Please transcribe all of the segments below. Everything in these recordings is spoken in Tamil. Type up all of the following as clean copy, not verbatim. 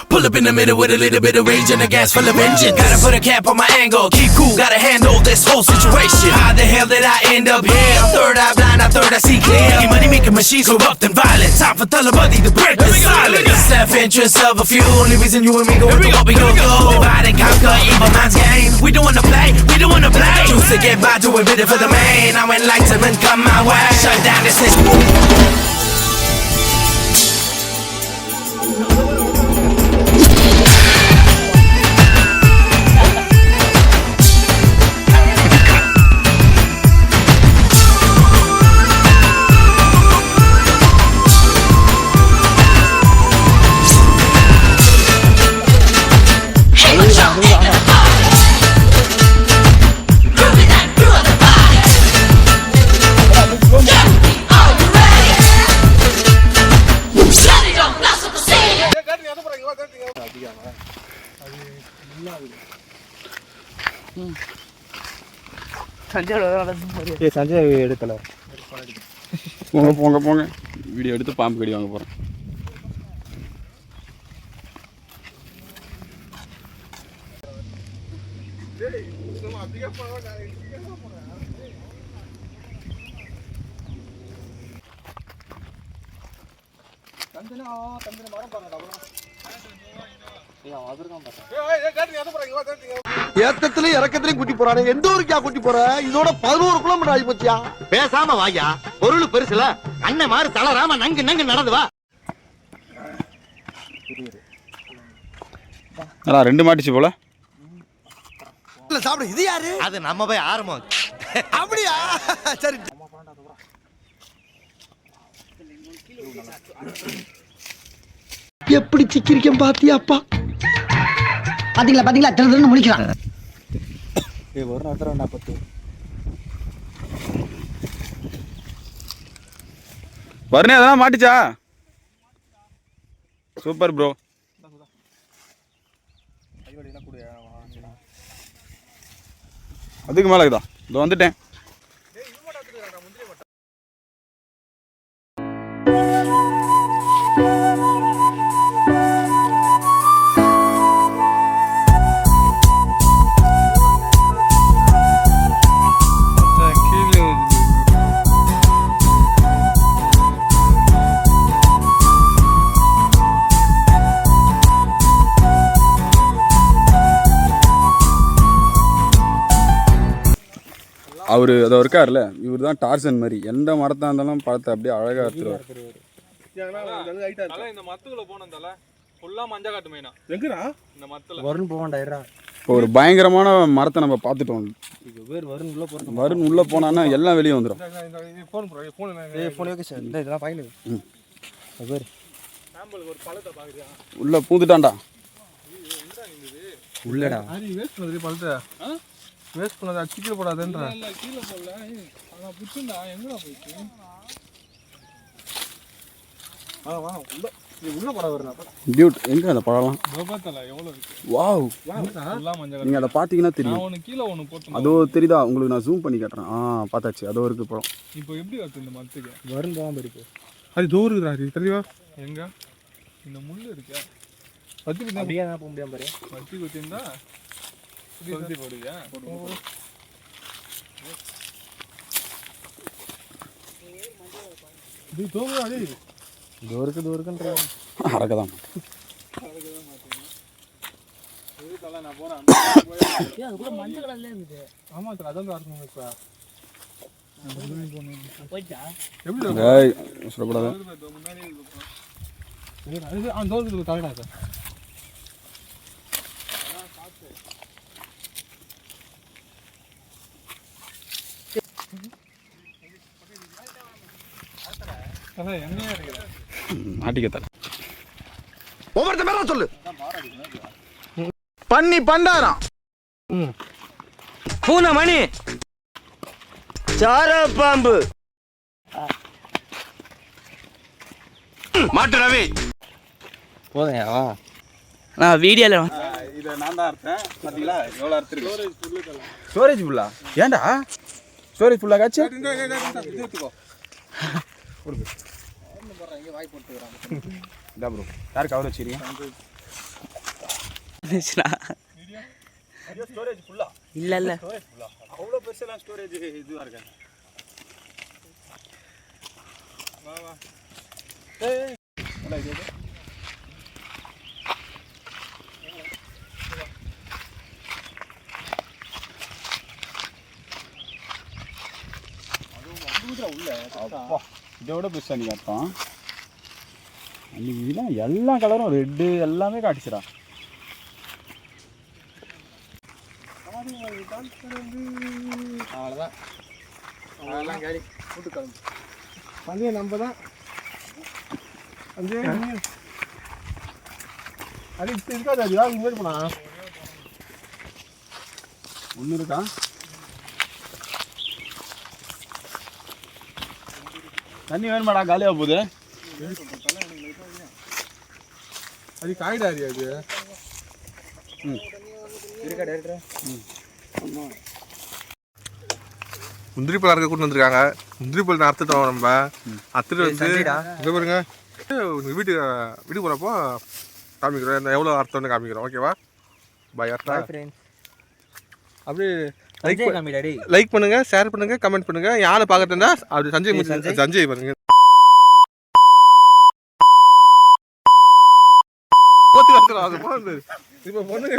Pull up in the middle with a little bit of rage and a gas full of engine. Gotta put a cap on my angle, keep cool, gotta handle this whole situation. How the hell did I end up here? Third eye blind, I third I see clear. Making money, making machines corrupt and violent. Time for Talabadi to break the silence. Self-interest of a few, only reason you and me go into what we go through. Divide and conquer, evil man's game. We don't wanna play, we don't wanna play. Choose to get by, do a bit for the main. Now enlightenment come my way. Shut down this Sanjay எடுக்கல போங்க போங்க போங்க வீடியோ எடுத்து பாம்பு கடி வாங்க போகிறேன். ஏத்தத்திலயும் இறக்கத்திலயும் கூட்டி போறானே. எந்த ஊருக்கா கூட்டி போற? இதோட 11 கிலோமீட்டர் ஆகி போச்சியா. பேசாம வாயா, பொருள் பெருசுல அண்ணன் மாதிரி தளராம நங்கு நங்கு நடந்து வா. ரெண்டு மாட்டிச்சு போல. சாப்பிடு. இது யாரு? அது நம்ம போய் ஆரம்பம். அப்படியா? சரி. எப்படி சிக்கிரிக்கம் பாத்தியாப்பா? பாத்தீங்களா பாத்தீங்களா, திரு முடிக்கிறான். ஒரு நேரத்துல 40 வரணே அதெல்லாம் மாட்டிச்சா? Super bro. அதுக்கு மேலே இருக்குதா? இதோ வந்துட்டேன். அவர் அதை இருக்கார்ல, இவர் தான் டார்சன் மாதிரி. எந்த மரத்தாக இருந்தாலும் பழத்தை அப்படியே அழகாக எடுத்துருவார். இந்த மரத்துக்குள்ள போனதால ஃபுல்லா மஞ்சள் காட்டு மைனா எங்கடா இந்த மரத்துல வருண் போவான்டா. ஒரு பயங்கரமான மரத்தை நம்ம பார்த்துட்டோம். வருண் உள்ள போனான்னா எல்லாம் வெளியே வந்துடும். உள்ள பூந்துட்டான்டா. உள்ளடா வேஸ்ட் பண்ணது பழத்தை வேஸ்ட் பண்ணாத, கீழே போடாதேன்றா. இல்ல கீழே போடல, ஆனா புச்சுடா. எங்கடா போயிச்சு? வா உள்ள பழம் வரணும். டியூட் எங்க அந்த பழம்லாம்? கோபத்தல எவ்வளவு இருக்கு. வாவ், எல்லாம் மஞ்சள். நீங்க அதை பாத்தீங்கன்னா தெரியும். நான் ஒன்னு கீழே ஒன்னு போட்டு. அதோ தெரியுதா உங்களுக்கு? நான் ஜூம் பண்ணி காட்டுறேன். பார்த்தாச்சு. அதோ இருக்கு பழம். இப்போ எப்படி வருது இந்த மரத்துக்கு? வருண் போகாம இருக்கு. அது தூரம் இருக்குடா. அது தெரியவா? எங்க இந்த முள்ளு இருக்கா? பத்தி பத்தி அப்படியே நான் போக முடியாம பாரு. பத்தி குத்திந்தா இப்படி போடுவியா? இது தூரம் அடி. தூரக்குன்ற அறக்கதான். நான் போறேன். அதுக்குள்ள மஞ்சள் கலர்ல இருக்குது. ஆமா சார், அதான் இருக்கணும். இப்ப போயிட்டா எப்படி சொல்லக்கூடாது. முன்னாடி அந்த தோட்டத்துக்கு தலைடா சார். மாட்டிக்கத்தல ஒவ்வொருத்த மேல சொல்லு. பண்ணி பண்டாரம் பூனை மணி சார பாம்பு மாட்டு ரவி போதையா? நான் வீடியோல இதை நான் தான் அறுத்தேன். பார்த்தீங்களா எவ்வளோ அறுத்துருக்கு? ஸ்டோரேஜ் ஃபுல்லா? ஏன்டா ஸ்டோரேஜ் ஃபுல்லாக காய்ச்சி? இதா ப்ரோ, யாருக்கு அவர் வச்சுக்கிறீங்க? இருந்துச்சுண்ணா ஸ்டோரேஜ் ஃபுல்லா இல்ல அவ்வளோ பெருசெல்லாம் ஸ்டோரேஜ் இதுவாக இருக்காங்க. வா வா ஏய் இது அப்பா இதோட பெருசா நீ காட்டும். அன்னைக்கு இதெல்லாம் எல்லா கலரும் ரெட்டு எல்லாமே காட்டுச்சுடா. அவ்வளோதான், அதெல்லாம் காலி கூட்டு கிளம்பு. பந்தயம் நம்ம தான் அது இப்போ இருக்காது. அது யாரும் இங்கே போனா ஒன்று இருக்கா? தண்ணி வேணுமாடா? காலியாக போகுது. அது காய்டாது. அது இருக்கா டேரக்டரா? முந்திரி பழம் இருக்க கூட்டு வந்துருக்காங்க. முந்திரி பழம் அறுத்துட்டோம். நம்ம அறுத்துட்டு வந்து இங்கே பாருங்க, வீட்டுக்கு போகிறப்போ காமிக்கிறோம் எவ்வளோ அர்த்தம்னு காமிக்கிறோம். ஓகேவா? பாய். அப்படியே லைக் பண்ணுங்க, ஷேர் பண்ணுங்க, கமெண்ட் பண்ணுங்க. யாரை பார்க்கறதுனா அப்படி சஞ்சய் பாருங்க. இப்போ பொண்ணுங்க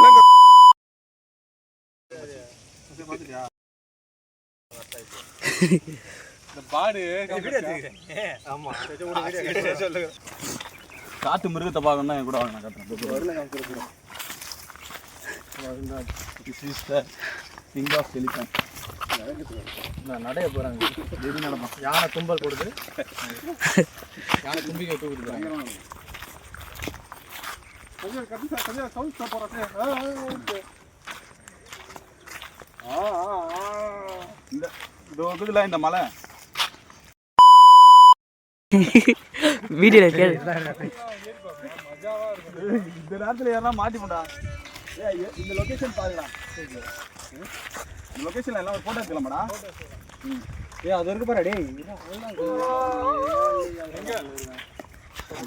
காட்டு மிருகத்தை பார்க்கணும்னா என் கூட வாங்க, நான் காட்டுறேன். King of elephant. நடைய போகிறாங்க, எப்படி நடப்போம்? யானை கும்பல் கொடுத்து யானை கும்பிக்கை தூக்குது. இந்த மலை வீடியோல கேளு. இந்த நேரத்தில் யாரெல்லாம் மாட்டி போட்டா? இந்த லொகேஷன் பாருங்கடா. இந்த லொகேஷன்ல எல்லாம் ஒரு போட்டோ எடுக்கலாமாடா? அது இருக்கு பாரு. டேய்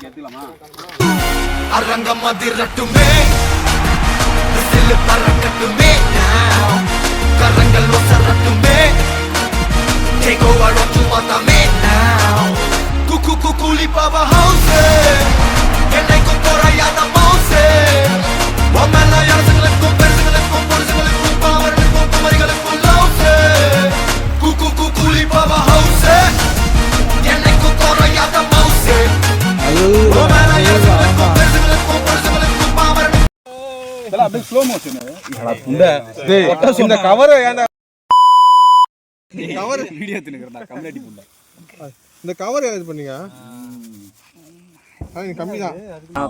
எடுத்துக்கலாமா? அரங்கம் அதிரட்டுமே, விசில் பறக்கட்டுமே, கரங்கள் ஒசரட்டுமே, take over what you want me now. Cuckoo cuckoo leap of a house, என்னைக்கும் குறையாத மவுசே. ஒம்மேல அரசுகளுக்கும் பெருசுகளுக்கும் பொருசுகளுக்கும் பாவர்களுக்கும் குமரிகளுக்கும் லவுசே. Cuckoo cuckoo leap of a house, என்னைக்கும் குறையாத மவுசே. ஒம்மேல அரசுகளுக்கும் பெருசுகளுக்கும் பொருசுகளுக்கும் பாவர்களுக்கும். இதெல்லாம் அப்படியே ஸ்லோ மோஷன். இந்த கவர் ஏன்டா கவர் வீடியோ எடுத்துக்கிறேன்டா. கம்யூனிட்டி புள்ள இந்த கவர் இது பண்ணீங்க? கம்மி தான்.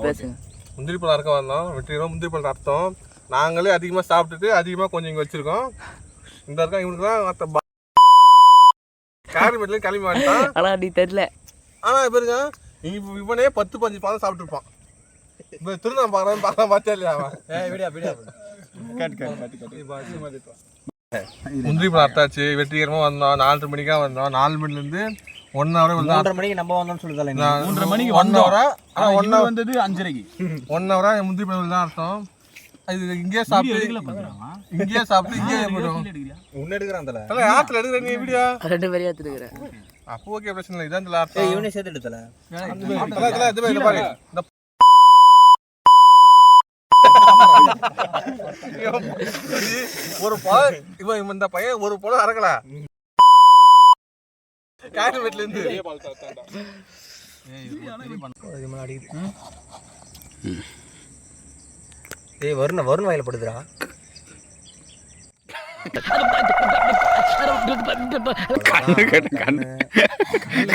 பேசுங்க. முந்திரி பழம் அறுக்க வந்தோம். வெற்றிக்கிறோம். முந்திரி பழம் அர்த்தம் நாங்களே அதிகமாக சாப்பிட்டுட்டு அதிகமாக கொஞ்சம் இங்கே வச்சிருக்கோம். இந்த இருக்கான் இவனுக்கு தான் மற்ற காரிமேட்லேயும் கிளம்பி வந்துட்டான். ஆனால் நீ தெரியல. ஆனால் பாருங்க, இவனே 10-15 பழம் சாப்பிட்டுருப்பான். இப்போ திருநாள் பார்க்கலாம் பார்த்தே இல்லையா அவன்? முந்திரி பழம் அர்த்தாச்சு. வெற்றிகரமாக வந்தோம். 4:30 மணிக்காக வந்தோம். 4 மணிலேருந்து 1 ஹவர் வந்து 3:30 மணிக்கு நம்ம வந்தோம்னு சொல்லுதல. 3:30 மணிக்கு 1 ஹவரா? 1 வந்தது 5:30க்கு. 1 ஹவரா முந்திரி பழம் தான் அர்த்தம். இது இங்கேயே சாப்பிட்டு இங்கேயே போயிடும். உன்ன எடுக்கிறான் தல. தல ஆத்துல எடுக்கிற நீ வீடியோ 2 பேரையா எடுத்துக்கிறேன். அப்போ ஓகே, பிரச்சனை இல்லை. இதான் அர்த்தம். இவனே சேர்த்து எடுத்தல. இது பாரு, இந்த ஒரு பழம் இவன் இந்த பையன் ஒரு பழம் அறக்கல. காரிமேட்ல இருந்து வருண் வாயில படுதுடா.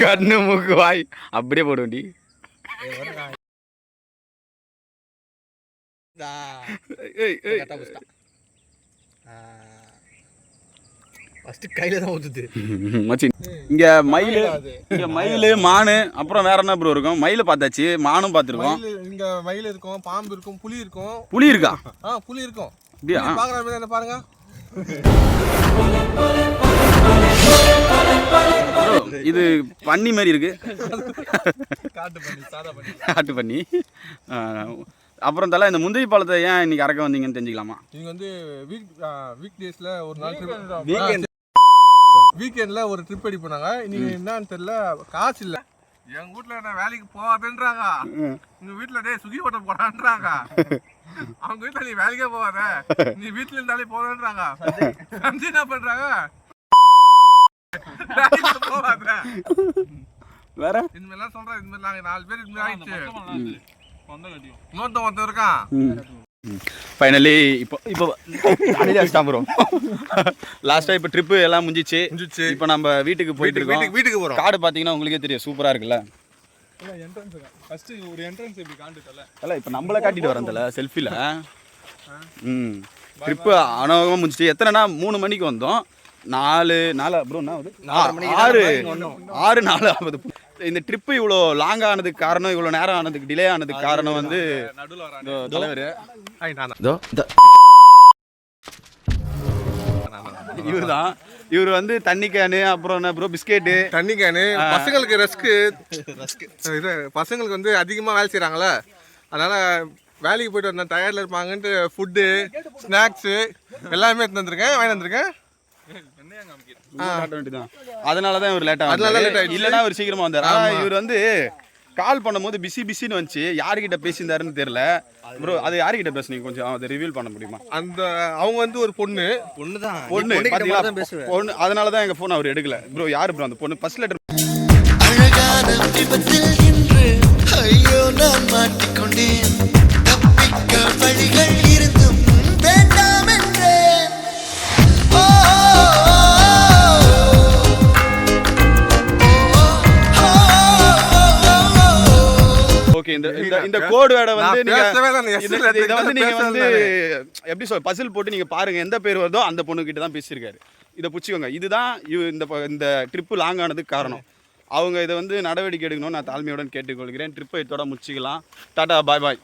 கண்ணு மூக்கு வாய் அப்படியே போடுவேன்டி. கையில தான் ஊத்துது மச்சி. இங்க மயில் மானு அப்புறம் வேற என்ன ப்ரோ இருக்கும்? மயில பார்த்தாச்சு, மானும் பார்த்துருக்கோம். இங்க மயில் இருக்கும், பாம்பு இருக்கும், புலி இருக்கும். புலி இருக்கா? புலி இருக்கும். அப்படியா? பாக்குற மாதிரி என்ன பாருங்க. இது பன்னி மாதிரி இருக்கு. காட்டு பண்ணி, சாதா பண்ணி. காட்டு பண்ணி. அப்புறம் தலை இந்த முந்திரி பழத்தை ஏன் இன்னைக்கு அறக்க வந்தீங்கன்னு தெரிஞ்சுக்கலாமா? நீங்கள் வந்து வீக் டேஸில் ஒரு நாள் வீக்கெண்டில் ஒரு ட்ரிப் அடி போனாங்க. இன்னைக்கு என்னன்னு தெரியல, காசு இல்லை. எங்கள் வீட்டில் என்ன வேலைக்கு போகாதுன்றாங்க, உங்கள் வீட்டில் டே சுகி ஓட்ட போடான்றாங்க. அவங்க வீட்டில் நீ வேலைக்கே போகாத, நீ வீட்டில் இருந்தாலே போதுன்றாங்க. சஞ்சய் என்ன பண்ணுறாங்க, போகாத வேற இந்த மாதிரிலாம் சொல்கிறேன். இந்த மாதிரி நாங்கள் 4 பேர் இந்த மாதிரி ஆயிடுச்சு. இன்னொருத்தன் இருக்கான். ஃபைனலி இப்போ ப்ரோ லாஸ்ட்டாக இப்போ ட்ரிப்பு எல்லாம் முடிஞ்சிச்சு. இப்போ நம்ம வீட்டுக்கு போயிட்டு இருக்கோம். வீட்டுக்கு போகிறோம். காடு பார்த்தீங்கன்னா உங்களுக்கே தெரியும், சூப்பராக இருக்குல்ல. இல்லை இப்போ நம்மளை காட்டிட்டு வரேன் தலை செல்ஃபியில். ட்ரிப்பு அனோகமாக முடிஞ்சிச்சு. எத்தனைனா 3 மணிக்கு வந்தோம். 4 ப்ரோ என்ன ஆகுது 6 ஆகுது. இந்த ட்ரிப்பு இவ்வளோ லாங் ஆனதுக்கு காரணம், இவ்வளோ நேரம் ஆனதுக்கு டிலே ஆனதுக்கு காரணம் வந்து தலைவர் இவர் தான். இவர் வந்து தண்ணி கேனு, அப்புறம் என்ன ப்ரோ பிஸ்கெட்டு, தண்ணி கேனு, பசங்களுக்கு இது பசங்களுக்கு வந்து அதிகமாக வேலை செய்கிறாங்களே, அதனால் வேலைக்கு போயிட்டு வந்தேன், டயர்டில் இருப்பாங்கன்ட்டு ஃபுட்டு ஸ்நாக்ஸு எல்லாமே எடுத்து வந்திருக்கேன், வாங்கி வந்திருக்கேன். அதனாலதான் இவர் லேட்டா இல்லைன்னா இவர் சீக்கிரமா வந்தார். ஆனால் இவர் வந்து கால் பண்ணும்போது பிஸின்னு வந்துச்சு. யாருக்கிட்ட பேசியிருந்தாருன்னு தெரியல ப்ரோ. அது யாருக்கிட்ட பேசுனீங்க, கொஞ்சம் அதை ரிவீல் பண்ண முடியுமா? அந்த அவங்க வந்து ஒரு பொண்ணு பாத்தீங்களா, பொண்ணு. அதனாலதான் எங்க போன் அவர் எடுக்கல ப்ரோ. யாரு ப்ரோ அந்த பொண்ணு? ஃபர்ஸ்ட் லெட்டர் அழகான விபத்தில் இன்று ஐயோ நான் மாட்டிக்கொண்டேன். தப்பிக்க வழிகள் இருந்தும் வேண்டாம் என்றேன். ஓகே, இந்த கோட் வேர்டை வந்து இதை வந்து நீங்க வந்து எப்படி சொல்ல பசில் போட்டு நீங்க பாருங்க, எந்த பேர் வருதோ அந்த பொண்ணு கிட்ட தான் பேசியிருக்காரு. இதை பிடிச்சிக்கோங்க. இதுதான் இந்த ட்ரிப்பு லாங் ஆனதுக்கு காரணம். அவங்க இதை வந்து நடவடிக்கை எடுக்கணும்னு நான் தாழ்மையுடன் கேட்டுக்கொள்கிறேன். ட்ரிப்பை இதோட முடிச்சிக்கலாம். டாடா, பாய் பாய்.